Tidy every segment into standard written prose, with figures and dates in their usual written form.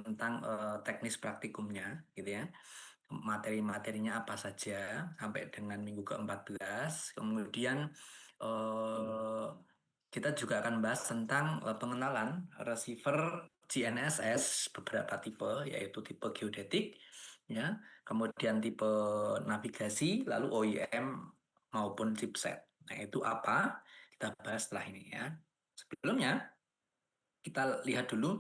tentang teknis praktikumnya, gitu ya. Materi-materinya apa saja sampai dengan minggu ke-14. Kemudian eh, kita juga akan bahas tentang pengenalan receiver GNSS beberapa tipe, yaitu tipe geodetik, ya, kemudian tipe navigasi, lalu OEM maupun chipset. Nah, itu apa? Kita bahas setelah ini ya. Sebelumnya, kita lihat dulu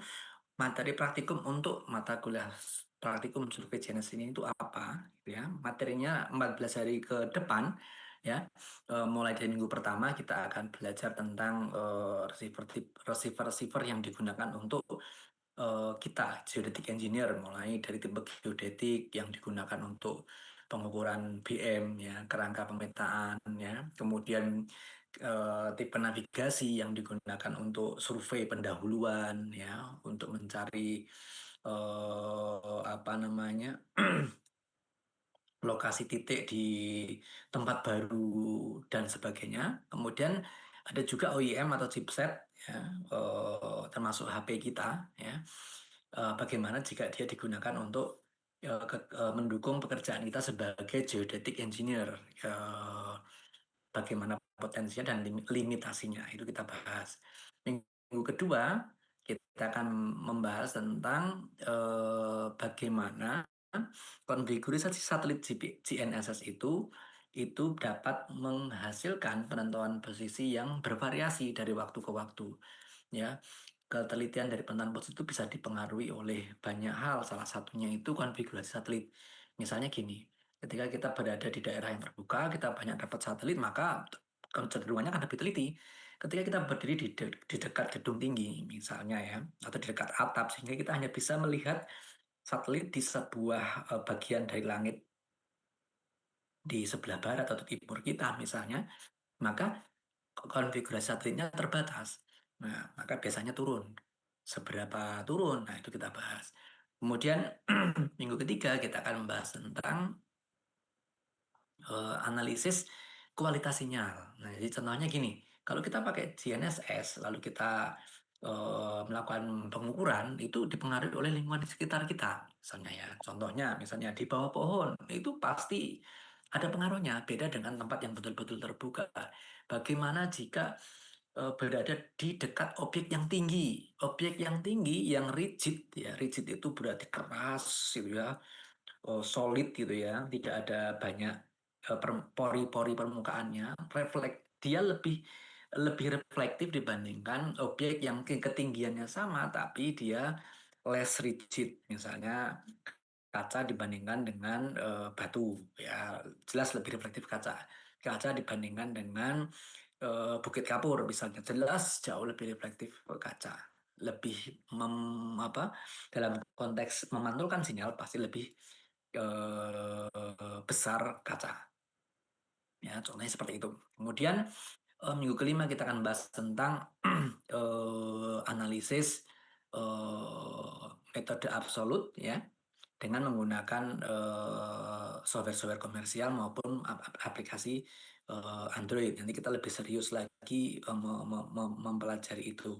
materi praktikum untuk mata kuliah praktikum survei GNSS ini itu apa, gitu ya. Materinya 14 hari ke depan, ya. Mulai dari minggu pertama kita akan belajar tentang receiver-receiver yang digunakan untuk kita geodetic engineer, mulai dari tipe geodetik yang digunakan untuk pengukuran BM, ya, kerangka pemetaan, ya, kemudian tipe navigasi yang digunakan untuk survei pendahuluan, ya, untuk mencari apa namanya lokasi titik di tempat baru dan sebagainya. Kemudian ada juga OEM atau chipset, ya, termasuk HP kita, ya. Bagaimana jika dia digunakan untuk mendukung pekerjaan kita sebagai geodetic engineer. Bagaimana potensinya dan limitasinya itu kita bahas. Minggu kedua kita akan membahas tentang bagaimana konfigurasi satelit GNSS itu dapat menghasilkan penentuan posisi yang bervariasi dari waktu ke waktu, ya. Ketelitian dari penentuan posisi itu bisa dipengaruhi oleh banyak hal, salah satunya itu konfigurasi satelit. Misalnya gini, ketika kita berada di daerah yang terbuka, kita banyak dapat satelit, maka kecenderungannya akan lebih teliti. Ketika kita berdiri di dekat gedung tinggi, misalnya, ya, atau di dekat atap, sehingga kita hanya bisa melihat satelit di sebuah bagian dari langit di sebelah barat atau timur kita, misalnya, maka konfigurasi satelitnya terbatas. Nah, maka biasanya turun. Seberapa turun? Nah, itu kita bahas. Kemudian minggu ketiga kita akan membahas tentang analisis kualitas sinyal. Nah, jadi contohnya gini, kalau kita pakai GNSS lalu kita melakukan pengukuran, itu dipengaruhi oleh lingkungan di sekitar kita. Misalnya, ya, contohnya misalnya di bawah pohon itu pasti ada pengaruhnya, beda dengan tempat yang betul-betul terbuka. Bagaimana jika berada di dekat objek yang tinggi, yang rigid, ya, rigid itu berarti keras, gitu ya, solid, gitu ya, tidak ada banyak pori-pori permukaannya, dia lebih lebih reflektif dibandingkan objek yang ketinggiannya sama tapi dia less rigid, misalnya kaca dibandingkan dengan batu, ya, jelas lebih reflektif kaca dibandingkan dengan Bukit Kapur, misalnya, jelas jauh lebih reflektif kaca, lebih apa, dalam konteks memantulkan sinyal pasti lebih besar kaca, ya, contohnya seperti itu. Kemudian minggu kelima kita akan bahas tentang analisis metode absolut, ya, dengan menggunakan software-software komersial maupun aplikasi Android. Nanti kita lebih serius lagi mempelajari itu,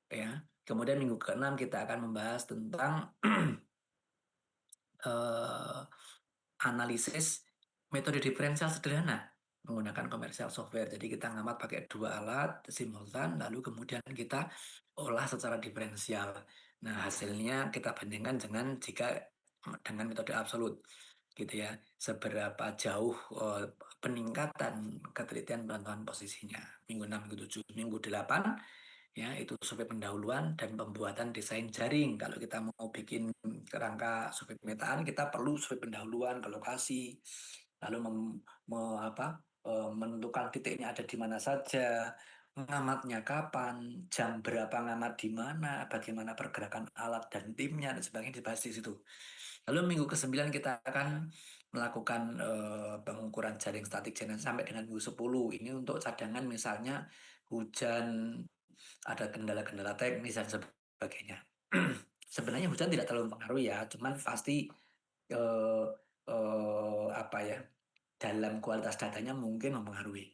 ya. Kemudian minggu keenam kita akan membahas tentang eh, analisis metode diferensial sederhana menggunakan komersial software. Jadi kita ngamat pakai dua alat simultan, lalu kemudian kita olah secara diferensial. Nah, hasilnya kita bandingkan dengan metode absolut, gitu ya. Seberapa jauh peningkatan ketelitian penentuan posisinya. Minggu 6, minggu 7, minggu 8, ya, itu survei pendahuluan dan pembuatan desain jaring. Kalau kita mau bikin kerangka survei pemetaan, kita perlu survei pendahuluan ke lokasi, lalu menentukan titiknya ada di mana saja, ngamatnya kapan, jam berapa ngamat di mana, bagaimana pergerakan alat dan timnya, dan sebagainya dibahas di situ. Lalu minggu ke-9 kita akan melakukan pengukuran jaring statik channel sampai dengan minggu 10. Ini untuk cadangan, misalnya hujan, ada kendala-kendala teknis dan sebagainya. Sebenarnya hujan tidak terlalu mempengaruhi, ya, cuman pasti eh, apa ya, dalam kualitas datanya mungkin mempengaruhi.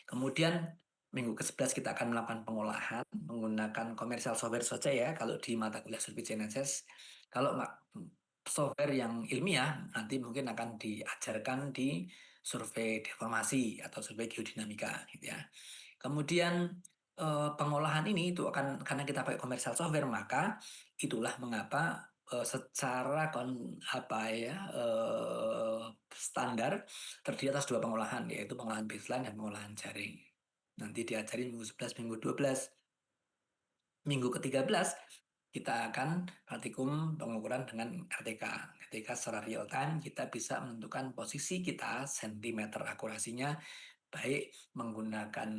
Kemudian Minggu ke-11 kita akan melakukan pengolahan menggunakan komersial software saja ya kalau di mata kuliah survei GNSS. Kalau software yang ilmiah nanti mungkin akan diajarkan di survei deformasi atau survei geodinamika gitu ya. Kemudian pengolahan ini itu akan karena kita pakai komersial software maka itulah mengapa secara standar terdiri atas dua pengolahan yaitu pengolahan baseline dan pengolahan jaring. Nanti diajari minggu 11, minggu 12. Minggu ke-13 kita akan praktikum pengukuran dengan RTK. Ketika secara real time kita bisa menentukan posisi kita, sentimeter akurasinya, baik menggunakan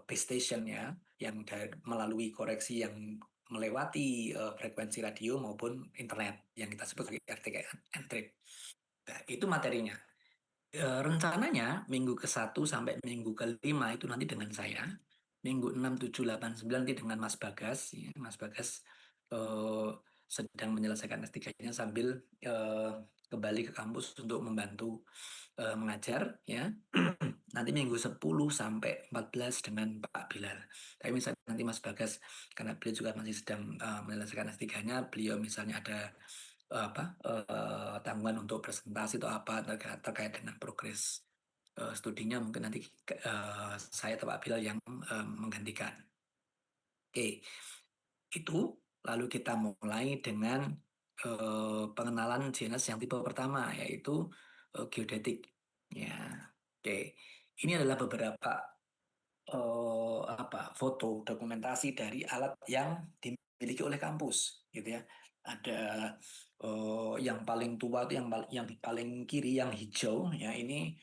base station ya, yang melalui koreksi yang melewati frekuensi radio maupun internet yang kita sebut sebagai RTK N-trip. Nah, itu materinya. Rencananya minggu ke-1 sampai minggu ke-5 itu nanti dengan saya. Minggu 6, 7, 8, 9 nanti dengan Mas Bagas. Ya. Mas Bagas eh, sedang menyelesaikan S3-nya sambil kembali ke kampus untuk membantu mengajar. Ya. Nanti minggu 10 sampai 14 dengan Pak Bilal. Tapi misalnya nanti Mas Bagas, karena beliau juga masih sedang menyelesaikan S3-nya, beliau misalnya ada tanggungan untuk presentasi atau apa terkait dengan progres studinya mungkin nanti saya atau Pak Bilal yang menggantikan. Oke, itu lalu kita mulai dengan pengenalan genus yang tipe pertama yaitu geodetik. Ya, oke. Ini adalah beberapa foto dokumentasi dari alat yang dimiliki oleh kampus gitu ya. Ada yang paling tua itu yang di paling kiri yang hijau ya, ini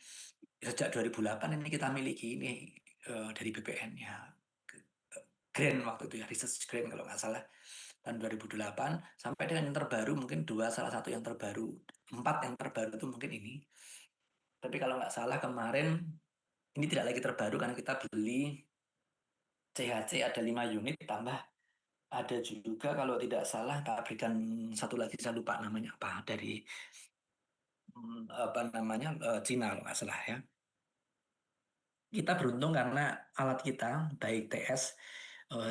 sejak 2008 ini kita miliki ini dari BPN ya. Grant waktu itu ya, research grant kalau nggak salah tahun 2008 sampai dengan yang terbaru mungkin salah satu yang terbaru, 4 yang terbaru itu mungkin ini. Tapi kalau nggak salah kemarin ini tidak lagi terbaru karena kita beli CHC ada 5 unit tambah ada juga kalau tidak salah pabrikan satu lagi saya lupa namanya apa dari Cina kalau nggak salah ya. Kita beruntung karena alat kita baik TS,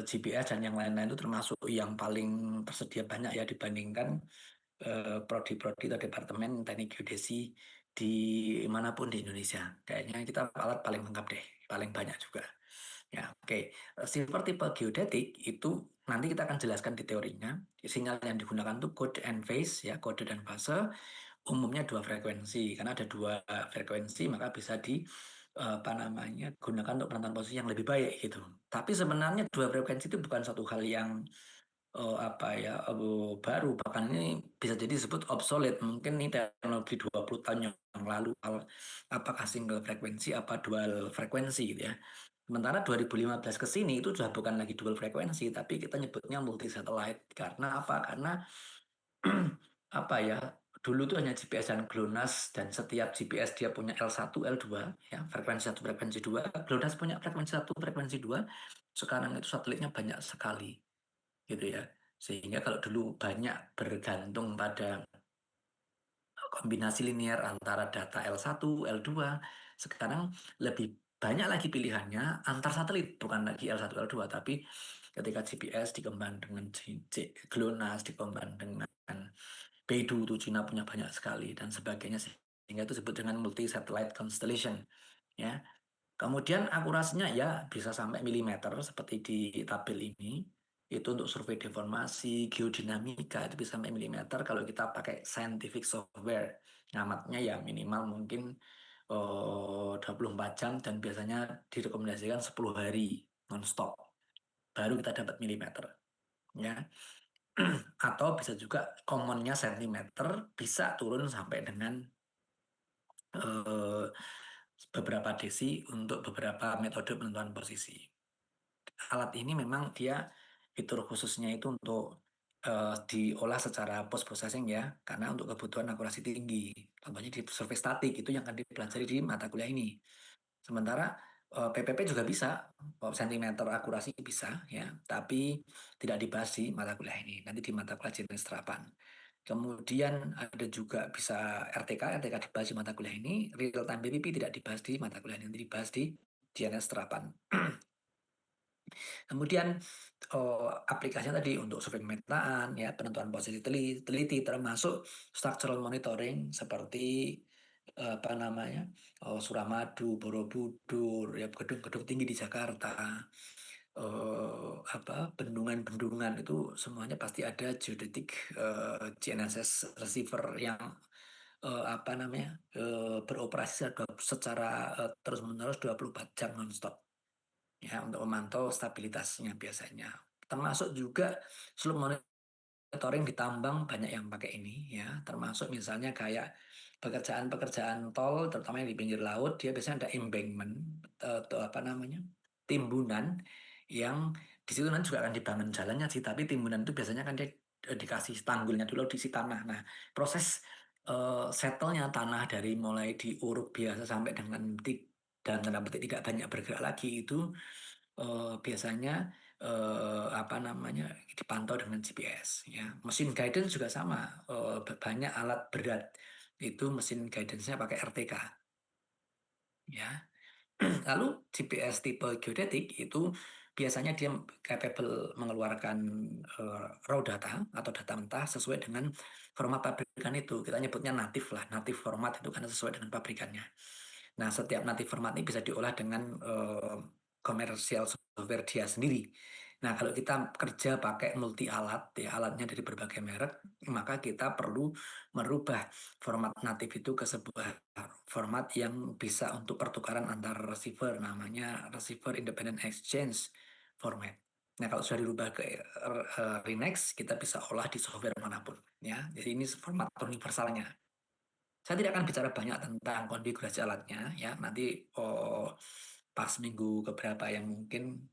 GPS dan yang lain-lain itu termasuk yang paling tersedia banyak ya dibandingkan prodi-prodi atau departemen teknik geodesi di manapun di Indonesia. Kayaknya kita alat paling lengkap deh, paling banyak juga. Ya, oke. Sifar tipe geodetik itu nanti kita akan jelaskan di teorinya. Sinyal yang digunakan itu code and phase ya, kode dan fase. Umumnya dua frekuensi, karena ada dua frekuensi maka bisa gunakan untuk penentuan posisi yang lebih baik gitu. Tapi sebenarnya dua frekuensi itu bukan satu hal yang baru, bahkan ini bisa jadi disebut obsolete. Mungkin ini teknologi 20 tahun yang lalu, apakah single frekuensi apa dual frekuensi gitu ya. Sementara 2015 ke sini itu sudah bukan lagi dual frekuensi, tapi kita nyebutnya multi satellite. Karena apa? Karena dulu tuh hanya GPS dan GLONASS dan setiap GPS dia punya L1, L2 ya, frekuensi satu, frekuensi dua. GLONASS punya frekuensi satu, frekuensi dua. Sekarang itu satelitnya banyak sekali gitu ya. Sehingga kalau dulu banyak bergantung pada kombinasi linear antara data L1, L2, sekarang lebih banyak lagi pilihannya antar satelit, bukan lagi L1, L2, tapi ketika GPS dikembang dengan GLONASS, dikembang dengan Beidou, itu Cina punya banyak sekali dan sebagainya, sehingga itu disebut dengan multi satellite constellation ya. Kemudian akurasinya ya bisa sampai milimeter seperti di tabel ini. Itu untuk survei deformasi, geodinamika itu bisa sampai milimeter kalau kita pakai scientific software. Ngamatnya ya minimal mungkin 24 jam dan biasanya direkomendasikan 10 hari non-stop. Baru kita dapat milimeter. Ya. Atau bisa juga commonnya sentimeter bisa turun sampai dengan eh, beberapa desi untuk beberapa metode penentuan posisi. Alat ini memang dia fitur khususnya itu untuk diolah secara post processing ya, karena untuk kebutuhan akurasi tinggi. Contohnya di survei statik itu yang akan dipelajari di mata kuliah ini. Sementara PPP juga bisa, sentimeter akurasi bisa ya, tapi tidak dibahas di mata kuliah ini. Nanti di mata kuliah jenis terapan. Kemudian ada juga bisa RTK dibahas di mata kuliah ini, real time PPP tidak dibahas di mata kuliah ini, nanti dibahas di GNS terapan. Kemudian aplikasinya tadi untuk survei pemetaan, ya penentuan posisi teliti, termasuk structural monitoring seperti apa namanya Suramadu, Borobudur, ya gedung-gedung tinggi di Jakarta, apa bendungan-bendungan itu semuanya pasti ada geodetic GNSS receiver yang apa namanya beroperasi secara terus-menerus 24 jam nonstop ya untuk memantau stabilitasnya biasanya. Termasuk juga seluruh monitoring di tambang banyak yang pakai ini ya, termasuk misalnya kayak pekerjaan-pekerjaan tol terutama yang di pinggir laut dia biasanya ada embankment atau apa namanya timbunan yang di situ nanti juga akan dibangun jalannya sih, tapi timbunan itu biasanya kan dia dikasih tanggulnya dulu diisi tanah. Nah, proses settlenya tanah dari mulai diuruk biasa sampai dengan dalam tanda petik tidak banyak bergerak lagi itu biasanya apa namanya dipantau dengan GPS ya. Mesin guidance juga sama, banyak alat berat itu mesin guidance-nya pakai RTK ya. Lalu GPS tipe geodetik itu biasanya dia capable mengeluarkan raw data atau data mentah sesuai dengan format pabrikan itu. Kita nyebutnya native lah, native format itu karena sesuai dengan pabrikannya. Nah, setiap native format ini bisa diolah dengan komersial software dia sendiri. Nah, kalau kita kerja pakai multi alat, ya alatnya dari berbagai merek, maka kita perlu merubah format native itu ke sebuah format yang bisa untuk pertukaran antar receiver, namanya receiver independent exchange format. Nah, kalau sudah dirubah ke Renex, kita bisa olah di software manapun. Ya, jadi ini format universalnya. Saya tidak akan bicara banyak tentang konfigurasi alatnya ya. Nanti pas minggu keberapa yang mungkin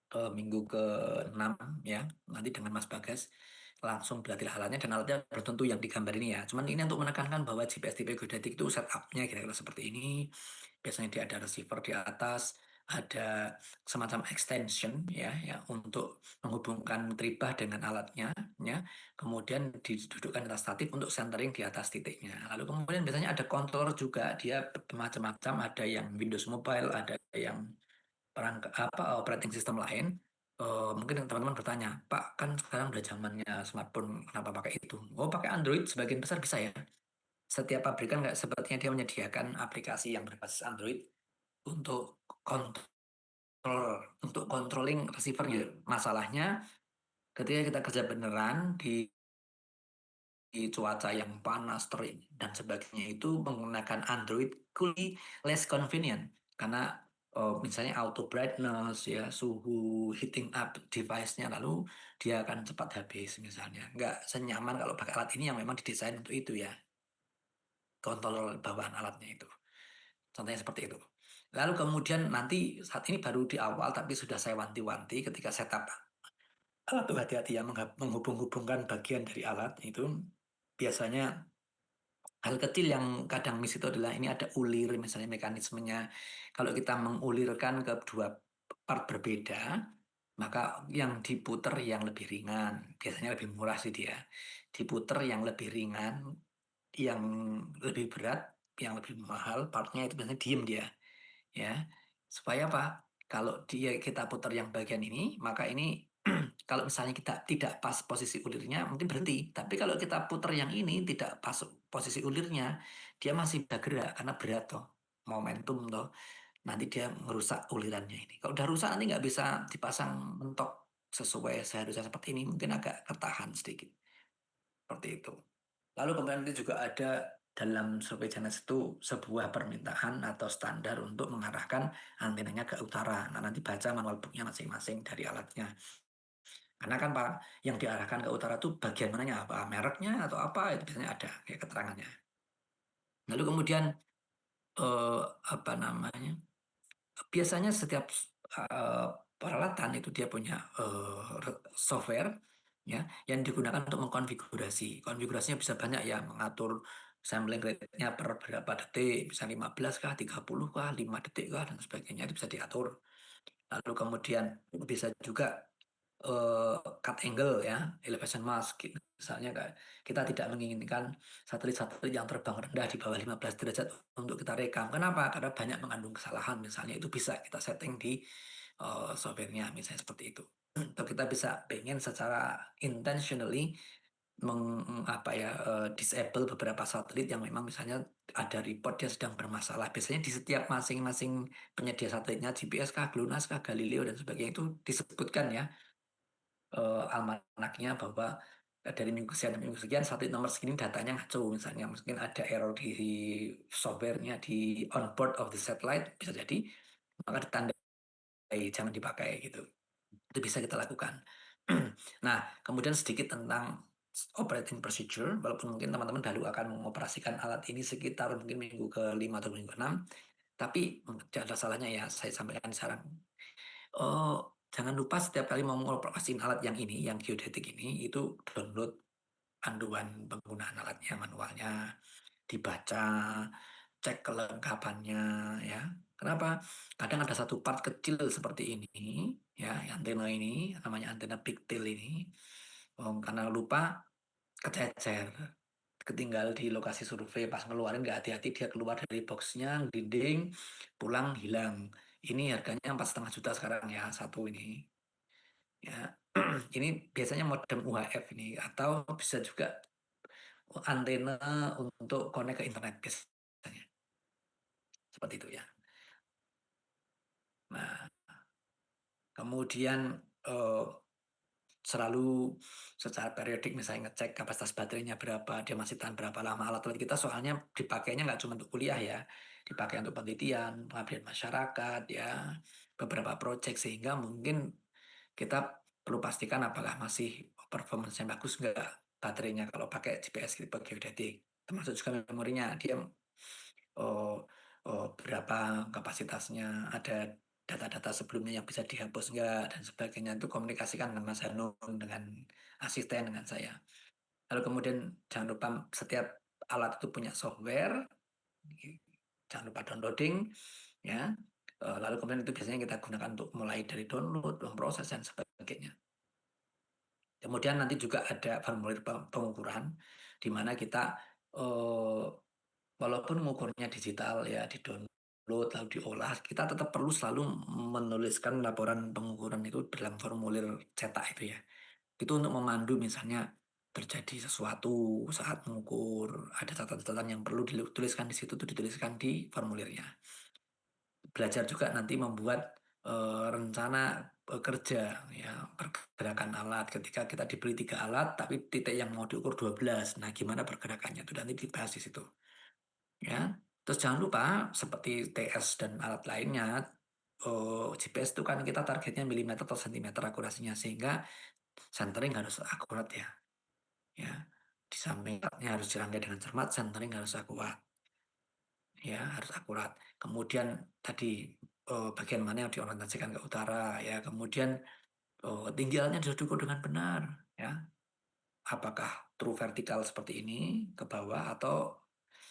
minggu ke-6 ya. Nanti dengan Mas Bagas langsung berlatih alatnya dan alatnya bertentu yang digambar ini ya. Cuman ini untuk menekankan bahwa GPS tipe geodetik itu setupnya kira-kira seperti ini. Biasanya dia ada receiver di atas, ada semacam extension ya untuk menghubungkan tribah dengan alatnya ya. Kemudian didudukkan di atas statif untuk centering di atas titiknya. Lalu kemudian biasanya ada controller juga, dia macam-macam, ada yang Windows Mobile, ada yang perangkat apa operating system lain. Mungkin teman-teman bertanya, Pak, kan sekarang udah zamannya smartphone, kenapa pakai itu? Oh, pakai Android sebagian besar bisa ya. Setiap pabrikan nggak sepertinya dia menyediakan aplikasi yang berbasis Android untuk untuk controlling receivernya. Masalahnya ketika kita kerja beneran di cuaca yang panas, terik, dan sebagainya itu menggunakan Android could be less convenient karena misalnya auto brightness ya suhu heating up device-nya lalu dia akan cepat habis misalnya nggak senyaman kalau pakai alat ini yang memang didesain untuk itu ya kontrol bawaan alatnya itu contohnya seperti itu. Lalu kemudian nanti saat ini baru di awal tapi sudah saya wanti-wanti ketika setup alat tuh hati-hati ya menghubung-hubungkan bagian dari alat itu biasanya hal kecil yang kadang miss itu adalah ini ada ulir misalnya mekanismenya. Kalau kita mengulirkan ke dua part berbeda, maka yang diputer yang lebih ringan, biasanya lebih murah sih dia. Diputer yang lebih ringan, yang lebih berat, yang lebih mahal, partnya itu biasanya diem dia ya supaya apa kalau dia kita putar yang bagian ini maka ini kalau misalnya kita tidak pas posisi ulirnya mungkin berhenti, tapi kalau kita putar yang ini tidak pas posisi ulirnya dia masih bisa gerak karena berat toh momentum toh nanti dia merusak ulirannya ini. Kalau udah rusak nanti nggak bisa dipasang mentok sesuai seharusnya seperti ini, mungkin agak tertahan sedikit seperti itu. Lalu kemudian itu juga ada dalam survei Janes itu sebuah permintaan atau standar untuk mengarahkan antenanya ke utara. Nah, nanti baca manual booknya masing-masing dari alatnya. Karena kan Pak, yang diarahkan ke utara itu bagian mananya apa? Mereknya atau apa? Itu biasanya ada kayak keterangannya. Lalu kemudian eh, apa namanya? Biasanya setiap eh, peralatan itu dia punya software ya yang digunakan untuk mengkonfigurasi. Konfigurasinya bisa banyak ya, mengatur sampling rate-nya per berapa detik, bisa 15 kah, 30 kah, 5 detik kah dan sebagainya itu bisa diatur. Lalu kemudian bisa juga cut angle ya, elevation mask gitu. Misalnya kayak kita tidak menginginkan satelit-satelit yang terbang rendah di bawah 15 derajat untuk kita rekam. Kenapa? Karena banyak mengandung kesalahan. Misalnya itu bisa kita setting di software-nya, misalnya seperti itu. Atau kita bisa pengen secara intentionally disable beberapa satelit yang memang misalnya ada report dia sedang bermasalah. Biasanya di setiap masing-masing penyedia satelitnya, GPS kah, GLONASS kah, Galileo dan sebagainya itu disebutkan ya almanaknya bahwa dari minggu sekian ke minggu sekian satelit nomor segini datanya ngaco, misalnya mungkin ada error di softwarenya di onboard of the satellite bisa jadi, maka ditandai jangan dipakai gitu. Itu bisa kita lakukan. Nah, kemudian sedikit tentang operating procedure, walaupun mungkin teman-teman dahulu akan mengoperasikan alat ini sekitar mungkin minggu ke-5 atau minggu ke-6, tapi tidak ada salahnya ya saya sampaikan sekarang. Jangan lupa setiap kali mau mengoperasikan alat yang ini, yang geodetik ini, itu download panduan penggunaan alatnya, manualnya, dibaca, cek kelengkapannya ya. Kenapa? Kadang ada satu part kecil seperti ini, ya, antena ini, namanya antena pigtail ini. Karena lupa kececer, ketinggal di lokasi survei pas ngeluarin nggak hati-hati dia keluar dari boxnya, dinding, pulang hilang. Ini harganya 4,5 juta sekarang ya satu ini. Ya, ini biasanya modem UHF ini atau bisa juga antena untuk connect ke internet biasanya. Seperti itu ya. Nah, kemudian eh, selalu secara periodik misalnya ngecek kapasitas baterainya berapa, dia masih tahan berapa lama. Alat-alat kita soalnya dipakainya nggak cuma untuk kuliah ya, dipakai untuk penelitian, pengabdian masyarakat ya, beberapa proyek sehingga mungkin kita perlu pastikan apakah masih performance yang bagus nggak baterainya kalau pakai GPS tipe geodetik. Termasuk juga memorinya, dia oh, berapa kapasitasnya, ada data-data sebelumnya yang bisa dihapus nggak, dan sebagainya. Itu komunikasikan dengan Mas Hanung, dengan asisten, dengan saya. Lalu kemudian jangan lupa setiap alat itu punya software, jangan lupa downloading, ya. Lalu kemudian itu biasanya kita gunakan untuk mulai dari download, memproses, dan sebagainya. Kemudian nanti juga ada formulir pengukuran, di mana kita eh, walaupun mengukurnya digital ya di download lalu diolah, kita tetap perlu selalu menuliskan laporan pengukuran itu dalam formulir cetak itu ya. Itu untuk memandu misalnya terjadi sesuatu saat mengukur, ada catatan-catatan yang perlu dituliskan di situ, tuh dituliskan di formulirnya. Belajar juga nanti membuat rencana kerja ya, pergerakan alat ketika kita diberi 3 alat tapi titik yang mau diukur 12. Nah, gimana pergerakannya itu nanti dibahas di situ ya. Terus jangan lupa seperti TS dan alat lainnya, GPS itu kan kita targetnya milimeter atau sentimeter akurasinya, sehingga centering harus akurat ya. Ya, di samping alatnya harus dirangkai dengan cermat, centering harus akurat. Ya, harus akurat. Kemudian tadi bagian mana yang diorientasikan ke utara ya. Kemudian tinggi alatnya harus diukur dengan benar ya. Apakah true vertikal seperti ini ke bawah atau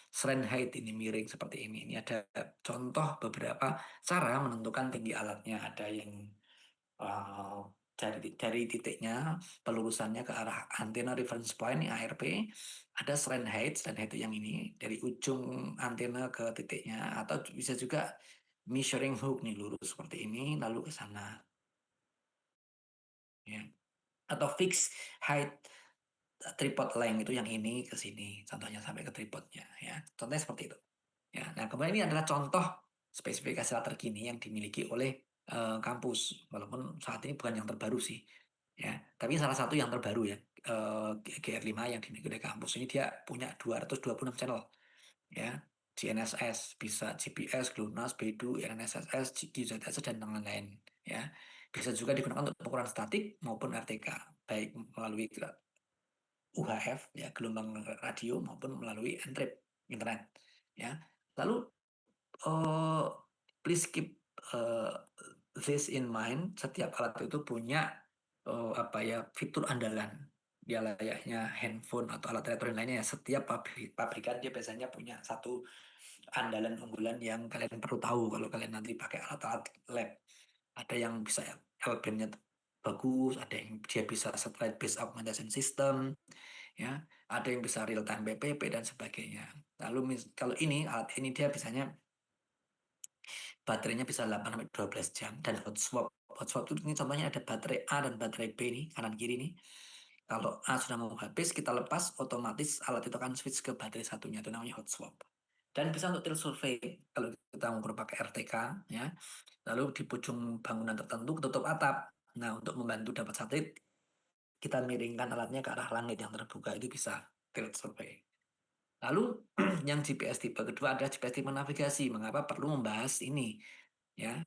slant height ini miring seperti ini. Ini ada contoh beberapa cara menentukan tinggi alatnya. Ada yang uh, dari titiknya, pelurusannya ke arah antena reference point yang ARP. Ada slant height itu yang ini dari ujung antena ke titiknya, atau bisa juga measuring hook nih lurus seperti ini lalu ke sana ya. Atau fixed height tripod length itu yang ini ke sini, contohnya sampai ke tripodnya ya. Contohnya seperti itu. Ya, nah kemudian ini adalah contoh spesifikasi alat terkini yang dimiliki oleh kampus, walaupun saat ini bukan yang terbaru sih. Ya, tapi salah satu yang terbaru ya, GR5 yang dimiliki oleh kampus ini dia punya 226 channel ya. GNSS, bisa GPS, GLONASS, BEDU, NSSS, GZSS, dan lain-lain ya. Bisa juga digunakan untuk ukuran statik maupun RTK, baik melalui UHF ya, gelombang radio, maupun melalui Entrep internet ya. Lalu uh, please keep uh, this in mind, setiap alat itu punya apa ya, fitur andalan. Dia layaknya handphone atau alat elektronik lainnya ya. Setiap pabrikan dia biasanya punya satu andalan unggulan yang kalian perlu tahu kalau kalian nanti pakai alat-alat lab. Ada yang bisa L-band-nya bagus, ada yang dia bisa satellite based augmentation system, ya, ada yang bisa real time PPP dan sebagainya. Lalu kalau ini alat ini dia biasanya baterainya bisa 8 sampai 12 jam dan hot swap. Hot swap itu ini contohnya ada baterai A dan baterai B nih, kanan kiri nih. Kalau A sudah mau habis, kita lepas, otomatis alat itu akan switch ke baterai satunya, itu namanya hot swap. Dan bisa untuk tilt survei, kalau kita mengukur pakai RTK, ya, lalu di ujung bangunan tertentu tutup atap. Nah, untuk membantu dapat satelit, kita miringkan alatnya ke arah langit yang terbuka, itu bisa tilt survei. Lalu yang GPS tipe kedua adalah GPS tipe navigasi. Mengapa perlu membahas ini? Ya,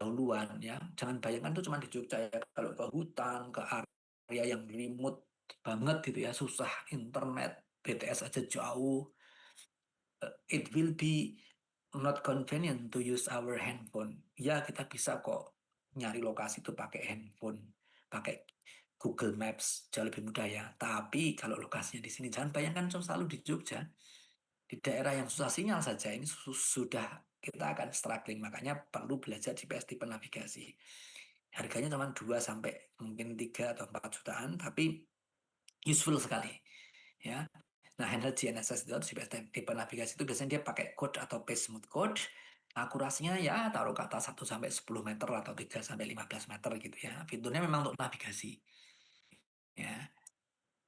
dahuluan ya. Jangan bayangkan itu cuma di Jogja ya. Kalau ke hutan, ke area yang remote banget gitu ya, susah internet, BTS aja jauh, it will be not convenient to use our handphone. Ya, kita bisa kok nyari lokasi itu pakai handphone, pakai Google Maps, jauh lebih mudah ya. Tapi kalau lokasinya di sini, jangan bayangkan selalu di Jogja, di daerah yang susah sinyal saja, ini sudah kita akan struggling. Makanya perlu belajar GPS tipe navigasi. Harganya cuma 2 sampai mungkin 3 atau 4 jutaan, tapi useful sekali. Ya, nah, handheld GNSS itu atau GPS tipe navigasi itu biasanya dia pakai code atau paste smooth code. Akurasinya ya taruh kata 1 sampai 10 meter atau 3 sampai 15 meter gitu ya. Fiturnya memang untuk navigasi. Ya.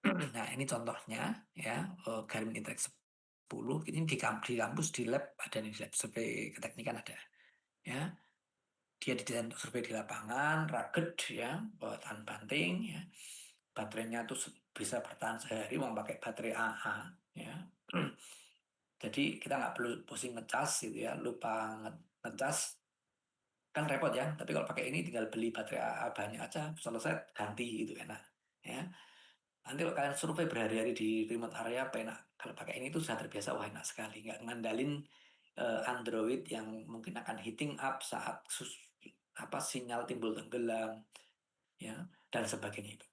Nah, ini contohnya ya, Garmin Interact 10 ini di kampus di lab ada nih, di lab survei keteknikan ada. Ya. Dia didesain untuk survei di lapangan, rugged ya, tahan banting ya. Baterainya tuh bisa bertahan sehari mau pakai baterai AA ya. Jadi kita nggak perlu pusing ngecas gitu ya, lupa ngecas kan repot ya. Tapi kalau pakai ini tinggal beli baterai AA banyak aja, selesai ganti gitu enak. Ya. Nanti kalau kalian survei berhari-hari di remote area apa enak. Kalau pakai ini tuh sudah terbiasa, wah enak sekali. Nggak ngandalin Android yang mungkin akan heating up saat sinyal timbul tenggelam ya dan sebagainya itu.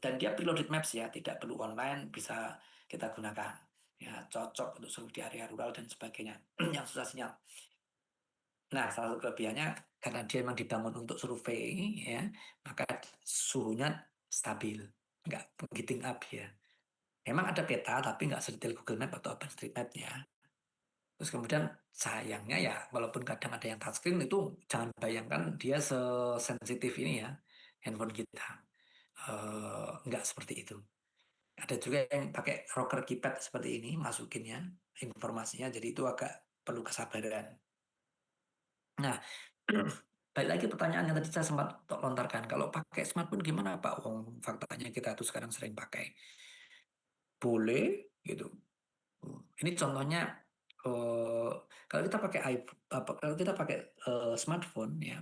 Dan dia preloaded maps ya, tidak perlu online, bisa kita gunakan ya, cocok untuk survei di area rural dan sebagainya yang susah sinyal. Nah, salah satu kelebihannya karena dia memang dibangun untuk survei ya, maka suhunya stabil, nggak heating up ya. Memang ada peta tapi nggak sedetail Google Map atau OpenStreetMap ya. Terus kemudian sayangnya ya, walaupun kadang ada yang touchscreen, itu jangan bayangkan dia sesensitif ini ya handphone kita. Nggak seperti itu. Ada juga yang pakai rocker keypad seperti ini, masukinnya informasinya, jadi itu agak perlu kesabaran. Nah, balik lagi pertanyaan yang tadi saya sempat lontarkan, kalau pakai smartphone gimana Pak? Faktanya kita tuh sekarang sering pakai. Boleh gitu. Ini contohnya, eh, kalau kita pakai iPhone, kalau kita pakai smartphone ya,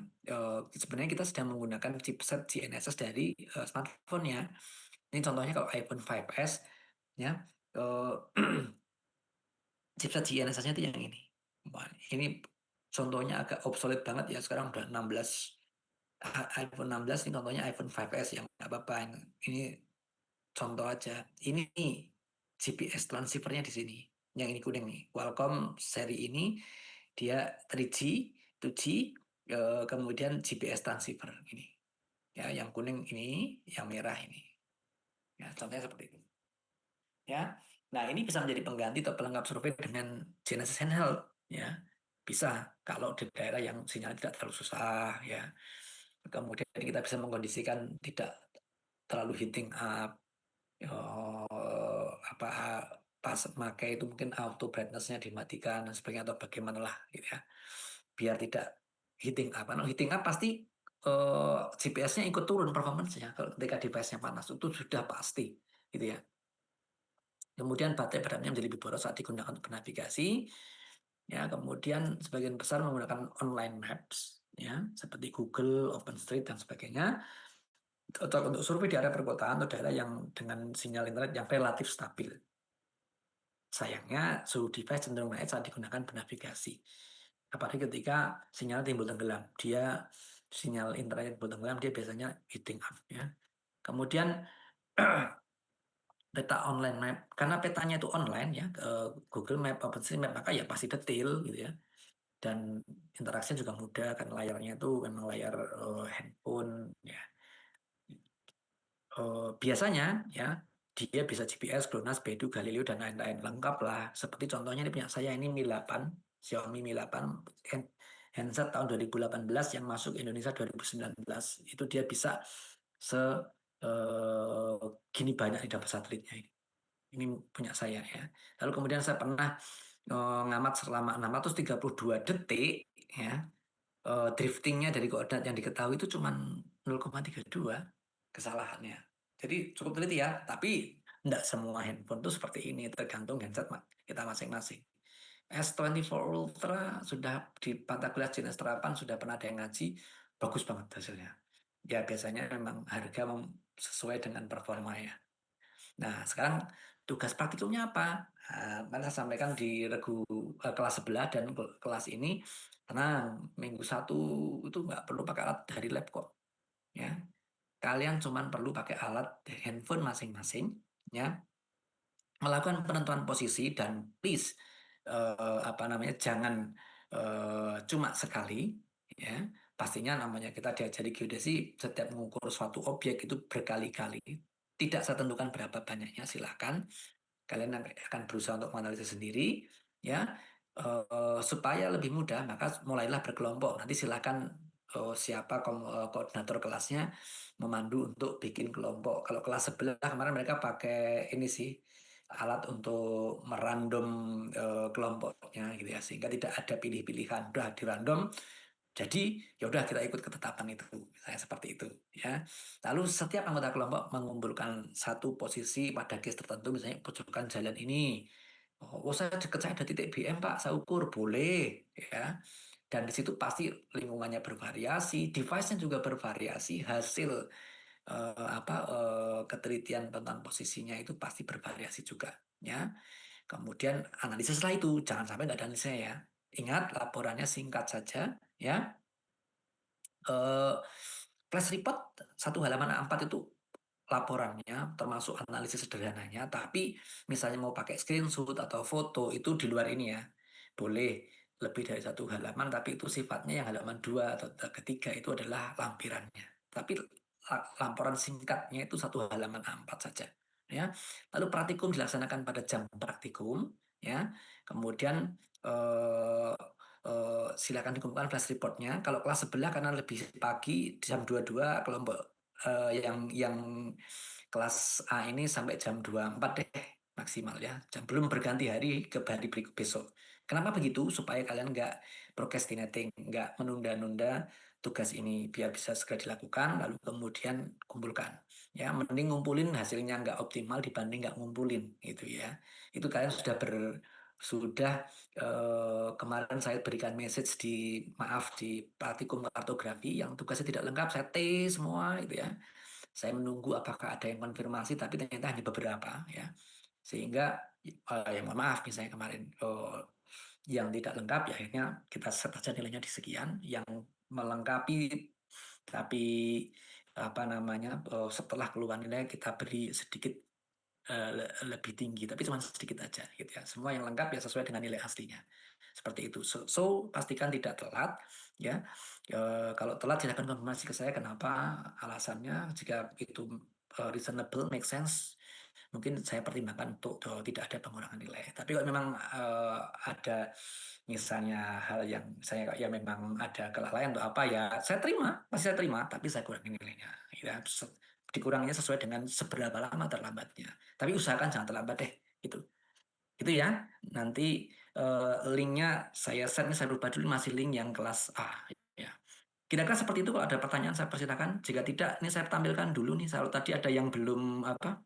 sebenarnya kita sedang menggunakan chipset GNSS dari smartphone ya. Ini contohnya kalau iPhone 5S ya, eh, chipset GNSS-nya itu yang ini. Wah, ini contohnya agak obsolete banget ya, sekarang udah 16, iPhone 16 ini contohnya iPhone 5S yang nggak apa-apa. Ini contoh aja. Ini GPS transceivernya di sini. Yang ini kuning nih. Qualcomm seri ini dia 3G, 2G, kemudian GPS transceiver ini. Ya, yang kuning ini, yang merah ini. Ya, contohnya seperti itu. Ya. Nah, ini bisa menjadi pengganti atau pelengkap survei dengan Genesis handheld ya. Bisa kalau di daerah yang sinyal tidak terlalu susah ya. Kemudian kita bisa mengkondisikan tidak terlalu heating up. Apa pas pakai itu mungkin auto brightness-nya dimatikan dan sebagainya atau bagaimana lah gitu ya. Biar tidak heating up. Kalau heating up pasti GPS-nya ikut turun performance-nya kalau ketika device-nya panas itu sudah pasti gitu ya. Kemudian baterai badannya menjadi lebih boros saat digunakan untuk bernavigasi. Ya, kemudian sebagian besar menggunakan online maps, ya, seperti Google, OpenStreet dan sebagainya. Cocok untuk survei di area perkotaan atau daerah yang dengan sinyal internet yang relatif stabil. Sayangnya suhu device cenderung naik saat digunakan bernavigasi. Apalagi ketika sinyal timbul tenggelam, sinyal internet timbul tenggelam, dia biasanya heating up, ya. Kemudian peta online map, karena petanya itu online ya, ke Google Map, OpenStreetMap, maka ya pasti detail gitu ya. dan interaksinya juga mudah kan layarnya itu memang layar handphone ya. Biasanya ya dia bisa GPS, GLONASS, Beidou, Galileo dan lain-lain lengkap lah. Seperti contohnya ini punya saya ini Mi 8, Xiaomi Mi 8 handset tahun 2018 yang masuk Indonesia 2019. Itu dia bisa se gini banyak di dapat satelitnya ini. Ini punya saya ya. Lalu kemudian saya pernah ngamat selama 632 detik ya. Driftingnya dari koordinat yang diketahui itu cuma 0,32 kesalahannya. Jadi cukup teliti ya, tapi tidak semua handphone itu seperti ini, tergantung handset kita masing-masing. S24 Ultra sudah di mata kuliah jenis terapan sudah pernah ada yang ngaji, bagus banget hasilnya. Ya biasanya memang harga sesuai dengan performa ya. Nah sekarang tugas praktikumnya apa? Mana saya sampaikan di regu kelas sebelah dan kelas ini tenang, minggu satu itu nggak perlu pakai alat dari lab kok. Ya, kalian cuma perlu pakai alat dari handphone masing-masing, ya, melakukan penentuan posisi dan please apa namanya jangan cuma sekali, ya. Pastinya namanya kita diajari geodesi setiap mengukur suatu objek itu berkali-kali. Tidak saya tentukan berapa banyaknya, silakan kalian akan berusaha untuk menganalisis sendiri ya supaya lebih mudah maka mulailah berkelompok nanti silakan siapa koordinator kelasnya memandu untuk bikin kelompok kalau kelas sebelah kemarin mereka pakai ini sih alat untuk merandom kelompoknya gitu ya sehingga tidak ada pilih-pilihan udah di random jadi ya udah kita ikut ketetapan itu, saya seperti itu ya. Lalu setiap anggota kelompok mengumpulkan satu posisi pada case tertentu, misalnya pojokan jalan ini. Oh, saya ada titik BM Pak, saya ukur boleh ya. Dan di situ pasti lingkungannya bervariasi, device-nya juga bervariasi, hasil ketelitian tentang posisinya itu pasti bervariasi juga ya. Kemudian analisislah itu, jangan sampai nggak ada analisisnya ya. Ingat laporannya singkat saja ya eh, flash report satu halaman A4 itu laporannya termasuk analisis sederhananya tapi misalnya mau pakai screenshot atau foto itu di luar ini ya boleh lebih dari satu halaman tapi itu sifatnya yang halaman dua atau ketiga itu adalah lampirannya tapi laporan singkatnya itu satu halaman A4 saja ya lalu praktikum dilaksanakan pada jam praktikum ya kemudian eh, silakan dikumpulkan flash reportnya. Kalau kelas sebelah karena lebih pagi jam 22 kelompok yang kelas A ini sampai jam 24 deh maksimal ya. Belum berganti hari ke hari berikut besok. Kenapa begitu? Supaya kalian nggak procrastinating, nggak menunda-nunda tugas ini biar bisa segera dilakukan lalu kemudian kumpulkan. Ya, mending ngumpulin hasilnya nggak optimal dibanding nggak ngumpulin itu ya. Itu kalian sudah kemarin saya berikan message maaf di praktikum kartografi yang tugasnya tidak lengkap saya T semua itu ya saya menunggu apakah ada yang konfirmasi tapi ternyata hanya beberapa ya sehingga ya mohon maaf misalnya kemarin yang tidak lengkap ya akhirnya kita set saja nilainya di sekian yang melengkapi tapi apa namanya setelah keluar nilai kita beri sedikit lebih tinggi, tapi cuma sedikit aja gitu ya. Semua yang lengkap ya sesuai dengan nilai aslinya. Seperti itu. Pastikan tidak telat ya. Kalau telat silakan konfirmasi ke saya kenapa alasannya jika itu reasonable, make sense, mungkin saya pertimbangkan untuk tidak ada pengurangan nilai. Tapi kalau memang ada misalnya hal yang saya ya memang ada kelalaian atau apa ya saya terima, pasti saya terima, tapi saya kurangi nilainya. Ya, dikuranginya sesuai dengan seberapa lama terlambatnya. Tapi usahakan jangan terlambat deh. Itu. Itu ya. Nanti linknya saya set nih saya lupa dulu masih link yang kelas A. Ya. Kira-kira seperti itu kalau ada pertanyaan saya persilakan. Jika tidak, ini saya tampilkan dulu nih. Kalau tadi ada yang belum apa?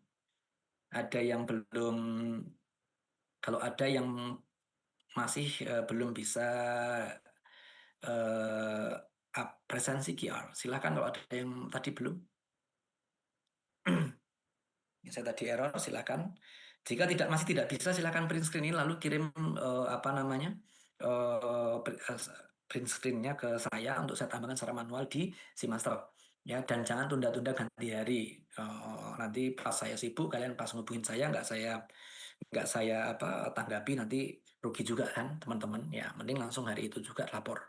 Ada yang belum kalau ada yang masih belum bisa presensi QR. Silakan kalau ada yang tadi belum. Saya tadi error, silakan. Jika masih tidak bisa, silakan print screen ini lalu kirim apa namanya print screennya ke saya untuk saya tambahkan secara manual di si master. Ya, dan jangan tunda-tunda ganti hari. Nanti pas saya sibuk, kalian pas ngubungin saya, nggak saya apa tanggapi nanti rugi juga kan teman-teman. Ya, mending langsung hari itu juga lapor.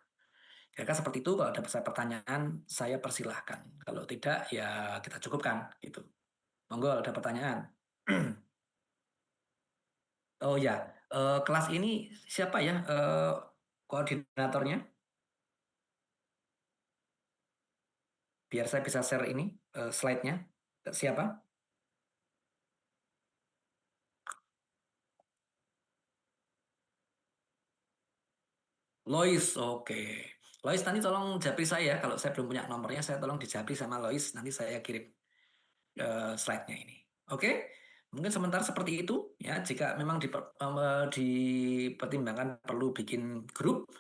Kira-kira seperti itu, kalau ada pertanyaan, saya persilahkan. Kalau tidak, ya kita cukupkan gitu. Monggo, ada pertanyaan. Oh ya, kelas ini siapa ya koordinatornya? Biar saya bisa share ini slide-nya. Siapa? Lois, oke. Lois, nanti tolong japri saya. Kalau saya belum punya nomornya, saya tolong dijapri sama Lois. Nanti saya kirim slide-nya ini. Oke, mungkin sementara seperti itu ya. Jika memang dipertimbangkan perlu bikin grup,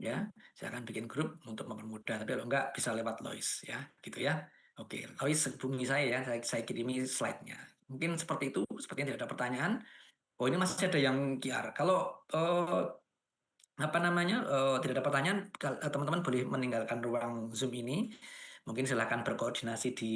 ya, saya akan bikin grup untuk mempermudah. Tapi kalau enggak bisa lewat Lois ya, gitu ya. Oke, Lois hubungi saya ya. Saya kirimi slide-nya. Mungkin seperti itu. Sepertinya tidak ada pertanyaan. Oh, ini masih ada yang QR. Kalau apa namanya tidak ada pertanyaan, teman-teman boleh meninggalkan ruang Zoom ini. Mungkin silahkan berkoordinasi di